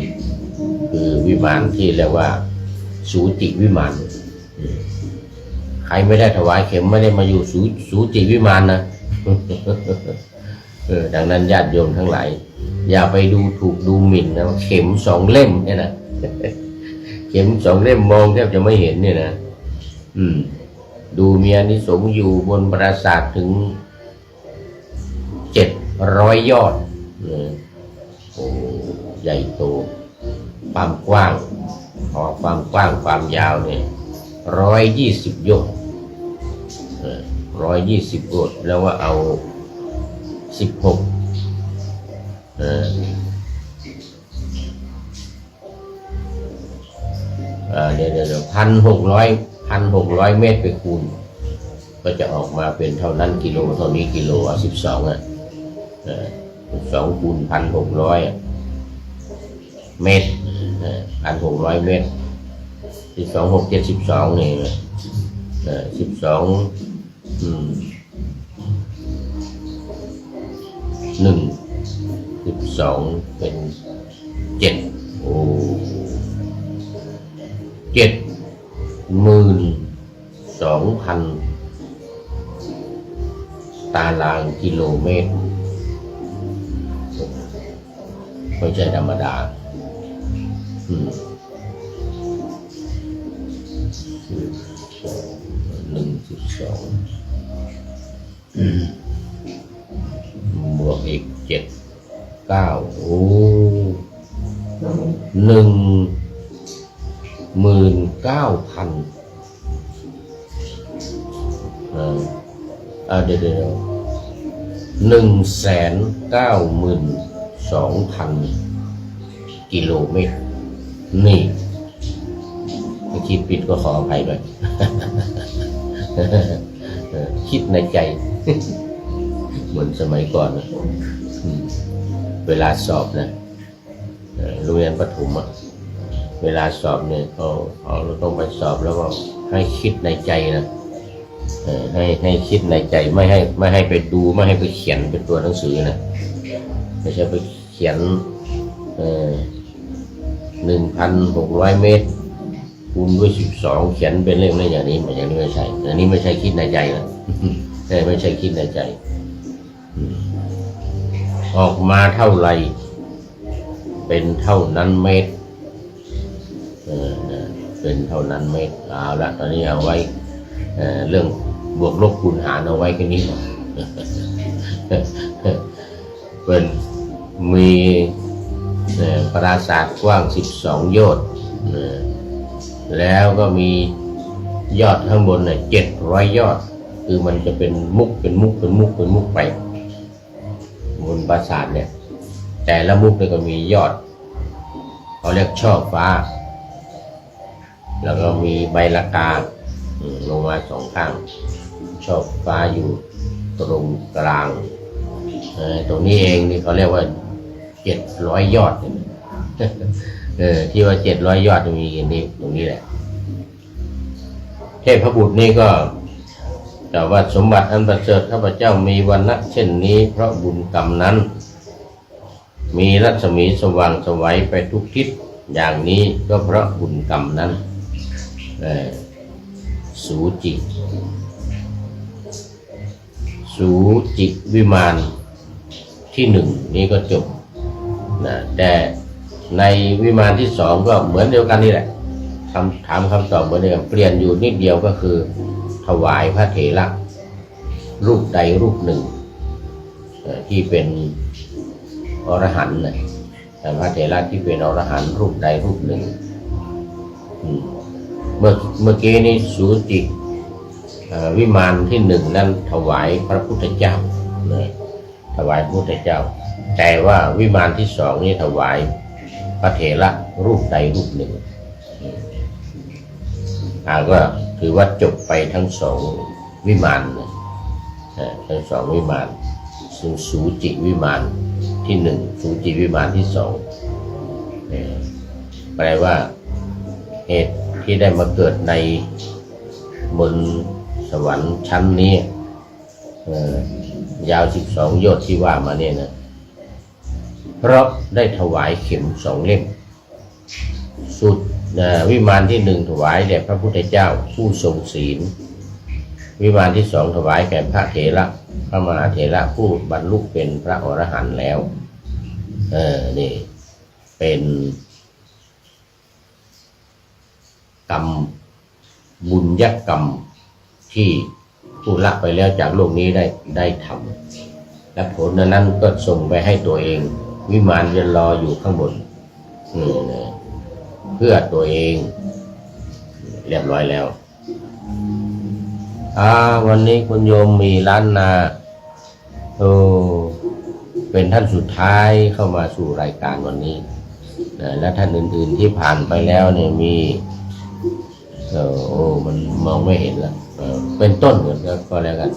คือวิมานที่เรียกว่าสูจิวิมานใครไม่ได้ถวายเข็มไม่ได้มาอยู่สูจิวิมานนะ ดังนั้นญาติโยมทั้งหลายอย่าไปดูถูกดูหมิ่นนะเข็มสองเล่มเนี่ยนะ เข็มสองเล่มมองแทบจะไม่เห็นเนี่ยนะดูมีอานิสงส์อยู่บนปราสาทถึง700 ยอดโอ้ใหญ่โตความกว้างความกว้างความยาวเนี่ย120 โยชน์120 โยชน์แล้วว่าเอา16เดี๋ยว1,600 เมตรไปคูณก็จะออกมาเป็นเท่านั้นกิโลเท่านี้กิโล1212คูณ1,600 เมตร1,600 เมตร12 6 7 12นี่12 12เป็น7โอ้72,000 ตารางกิโลเมตรไม่ใช่ธรรมดาบวกอีก7 9โอ้19,000เดี๋ยว192,000 กิโลเมตรนี่คิดผิดก็ขออภัยด้วย คิดในใจ เหมือนสมัยก่อนนะเวลาสอบนะโรงเรียนประถมเวลาสอบเนี่ยเราต้องไปสอบแล้วก็ให้คิดในใจนะให้คิดในใจไม่ให้ไปดูไม่ให้ไปเขียนเป็นตัวหนังสือนะไม่ใช่ไปเขียน1,600 เมตรคูณด้วย12เขียนเป็นเลขอะไรอย่างนี้ไม่ใช่อันนี้ไม่ใช่คิดในใจนะไม่ใช่คิดในใจออกมาเท่าไรเป็นเท่านั้นเมตรเป็นเท่านั้นเมตรเอาละตอนนี้เอาไว้เรื่องบวกลบคูณหารเอาไว้แค่นี้ก่อนเป็นมีปราสาทกว้าง12 โยชน์แล้วก็มียอดข้างบนเนี่ย700 ยอดคือมันจะเป็นมุกไปบนปราสาทเนี่ยแต่ละมุกเนี่ยก็มียอดเขาเรียกช่อฟ้าแล้วก็มีใบละกา ลงมาสองข้างช่อฟ้าอยู่ตรงกลางตรงนี้เองนี่เขาเรียกว่า700 ยอดที่ว่า700 ยอดมีอย่างนี้ตรงนี้แหละเทพบุตรนี่ก็แต่ว่าสมบัติอันประเสริฐข้าพเจ้ามีวรรณะเช่นนี้เพราะบุญกรรมนั้นมีรัศมีสว่างไสวไปทุกทิศอย่างนี้ก็เพราะบุญกรรมนั้นสูจิวิมานที่หนึ่งนี้ก็จบนะแต่ในวิมานที่สองก็เหมือนเดียวกันนี่แหละถามคำตอบเหมือนเดิมเปลี่ยนอยู่นิดเดียวก็คือถวายพระเถระรูปใดรูปหนึ่งที่เป็นอรหันต์แต่พระเถระที่เป็นอรหันต์รูปใดรูปหนึ่งเมื่อกี้นี้สูจิวิมานที่หนึ่งนั้นถวายพระพุทธเจ้าถวายพระพุทธเจ้าแต่ว่าวิมานที่สองนี้ถวายพระเถระรูปใดรูปหนึ่งก็ถือว่าจบไปทั้งสองวิมานทั้งสองวิมานสูจิวิมานที่หนึ่งสูจิวิมานที่สองแปลว่าเหตุที่ได้มาเกิดในบนสวรรค์ชั้นนี้ยาว12 โยชน์ที่ว่ามาเนี่ยนะเพราะได้ถวายเข็ม2 เล่มสุดวิมานที่หนึ่งถวายแด่พระพุทธเจ้าผู้ทรงศีลวิมานที่สองถวายแก่พระเถระพระมหาเถระผู้บรรลุเป็นพระอรหันต์แล้วนี่เป็นกรรมบุญยกรรมที่ผู้ละไปแล้วจากโลกนี้ได้ทำและผลนั้นก็ส่งไปให้ตัวเองวิมานจะรออยู่ข้างบนเพื่อตัวเองเรียบร้อยแล้ววันนี้คุณโยมมีล้านนาเป็นท่านสุดท้ายเข้ามาสู่รายการวันนี้และท่านอื่นๆที่ผ่านไปแล้วเนี่ยมีมันมองไม่เห็นแล้วเป็นต้นเหมือนก็แล้วกัน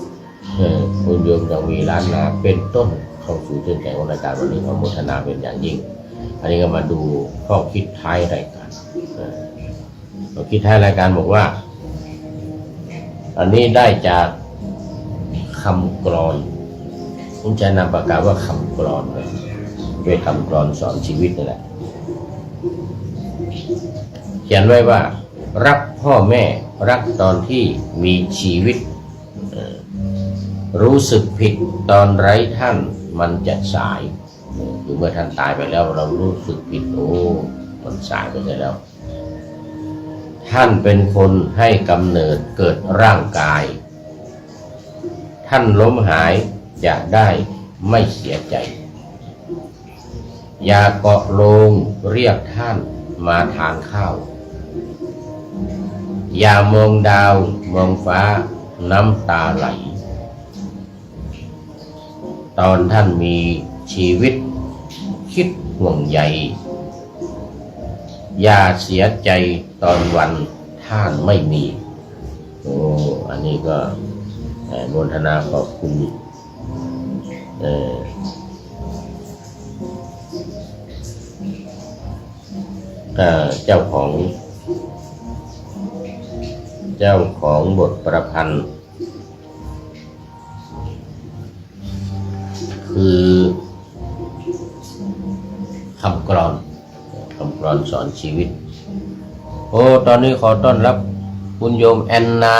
คุณโยมยังมีล้านนาเป็นต้นเข้าสู่เส้นใจของรายการวันนี้ขอโมทนาเป็นอย่างยิ่งอันนี้ก็มาดูข้อคิดท้ายรายการข้อคิดท้ายรายการบอกว่าอันนี้ได้จากคำกลอนผมจะนำประกาศว่าคำกลอนเป็นคำกลอนสอนชีวิตนี่แหละเขียนไว้ว่ารักพ่อแม่รักตอนที่มีชีวิตรู้สึกผิดตอนไร้ท่านมันจะสายคือเมื่อท่านตายไปแล้วเรารู้สึกผิดมันสายไปแล้วท่านเป็นคนให้กำเนิดเกิดร่างกายท่านล้มหายจะได้ไม่เสียใจอย่าเกาะโลงเรียกท่านมาทานข้าวอย่ามองดาวมองฟ้าน้ำตาไหลตอนท่านมีชีวิตคิดห่วงใยอย่าเสียใจตอนวันท่านไม่มีอันนี้ก็โมทนาขอบคุณเจ้าของบทประพันธ์คือคำกลอนสอนชีวิตตอนนี้ขอต้อนรับคุณโยมแอนนา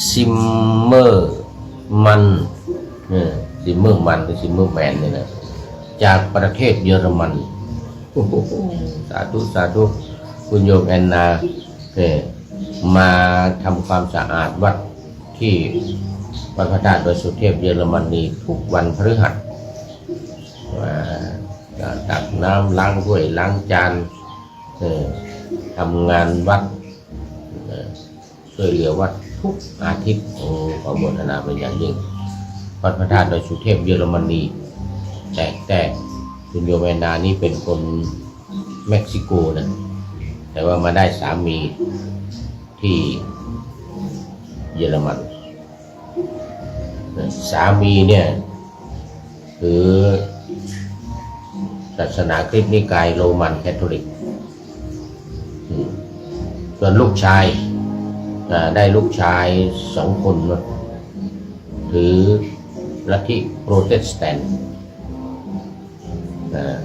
ซิมเมอร์มันซิมเมอร์มันหรือซิมเมอร์แมนเนี่ยนะจากประเทศเยอรมันสาธุคุณโยมแอนนามาทำความสะอาดวัดที่วัดพระธาตุดอยสุเทพเยอรมนีทุกวันพฤหัสตักน้ำล้างถ้วยล้างจานทำงานวัดช่วยเหลือวัดทุกอาทิตย์ขอโมทนาเป็นอย่างยิ่งวัดพระธาตุดอยสุเทพเยอรมนีแต่คุณโยมแอนนานี่เป็นคนเม็กซิโกนะแต่ว่ามาได้สามีที่ เยอรมันสามีเนี่ยถือศาสนาคริสต์นิกายโรมันแคทอลิกส่วนลูกชายได้ลูกชาย2 คนถือลัทธิโปรเตสแตนต์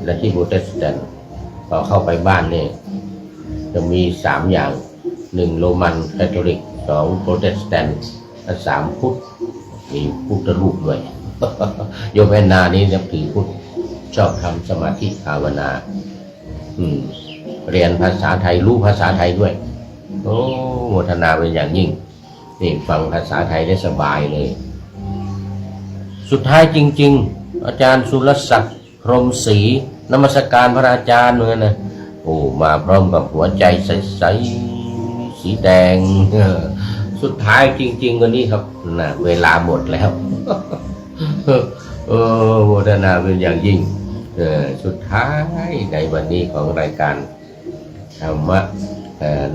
ลัทธิโปรเตสแตนต์พอเข้าไปบ้านเนี่ยจะมี3 อย่าง1โรมันแคทอลิก2โปรเตสแตนต์และ3พุทธมีพุทธรูปด้วย โยมแอนนานี้นับถือพุทธชอบทำสมาธิภาวนาเรียนภาษาไทยรู้ภาษาไทยด้วยโอ้โมทนาเป็นอย่างยิ่งนี่ฟังภาษาไทยได้สบายเลยสุดท้ายจริงๆอาจารย์สุรศักดิ์พรหมศรีนมัสการพระอาจารย์เหมือนกันนะโอ้มาพร้อมกับหัวใจใสๆสีแดงสุดท้ายจริงๆวันนี้ครับนะเวลาหมดแล้วโมทนาเป็นอย่างยิ่งสุดท้ายในวันนี้ของรายการธรรมะ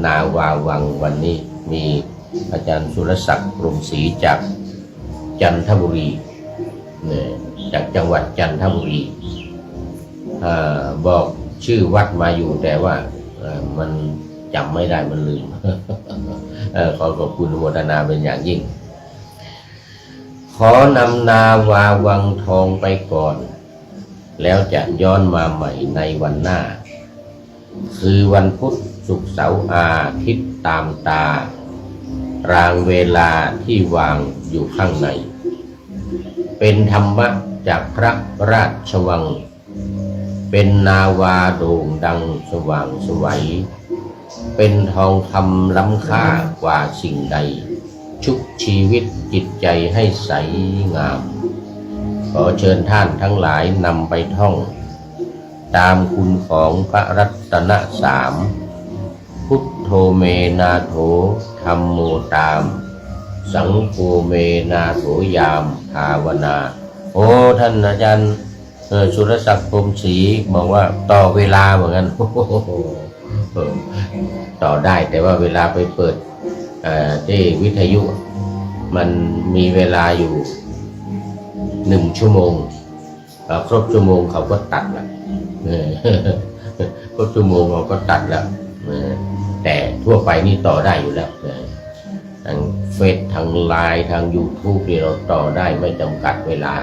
นาวาวังวันนี้มีอาจารย์สุรศักดิ์พรหมศรีจากจันทบุรีจากจังหวัดจันทบุรีบอกชื่อวัดมาอยู่แต่ว่ามันจำไม่ได้มันลืม ขอขอบคุณโมทนาเป็นอย่างยิ่งขอนำนาวาวังทองไปก่อนแล้วจะย้อนมาใหม่ในวันหน้าคือวันพุธศุกร์เสาร์อาทิตย์ตามตารางเวลาที่วางอยู่ข้างในเป็นธรรมะจากพระราชวังเป็นนาวาโด่งดังสว่างไสวเป็นทองคำล้ำค่ากว่าสิ่งใดชุบชีวิตจิตใจให้ใสงามขอเชิญท่านทั้งหลายนำไปท่องตามคุณของพระรัตนสามพุทโธเมนาโถธัมโมตามสังโฆเมนาโถยามภาวนาโอ้ท่านอาจารย์สุรศักดิ์พรหมศรีบอกว่าต่อเวลาเหมือนกันต่อได้แต่ว่าเวลาไปเปิดที่วิทยุมันมีเวลาอยู่1 ชั่วโมงครบชั่วโมงเขาก็ตัดละครบชั่วโมงเขาก็ตัดแล้วแต่ทั่วไปนี่ต่อได้อยู่แล้วทางเฟซทางไลน์ทาง YouTube ที่เราต่อได้ไม่จำกัดเวลา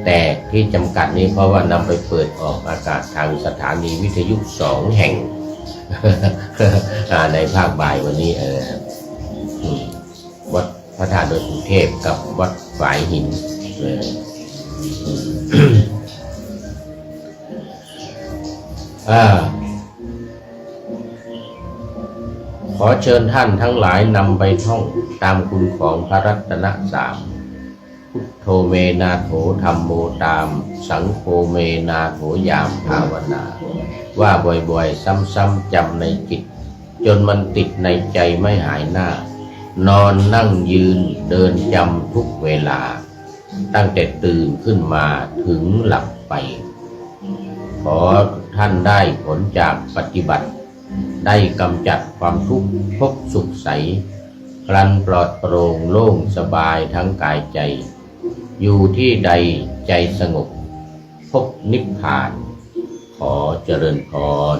แต่ที่จำกัดนี้เพราะว่านำไปเปิดออกอากาศทางสถานีวิทยุ2 แห่ง ในภาคบ่ายวันนี้วัดพระธาตุดอยสุเทพกับวัดฝายหินขอเชิญท่านทั้งหลายนำไปท่องตามคุณของพระรัตนสามพุทโธเมนาโถธัมโมตามสังโฆเมนาโถยามภาวนาว่าบ่อยๆซ้ำๆจำในจิตจนมันติดในใจไม่หายหน้านอนนั่งยืนเดินจำทุกเวลาตั้งแต่ตื่นขึ้นมาถึงหลับไปขอท่านได้ผลจากปฏิบัติได้กำจัดความทุกข์พบสุขใสพลันปลอดโปร่งโล่งสบายทั้งกายใจอยู่ที่ใดใจสงบพบนิพพานขอเจริญพร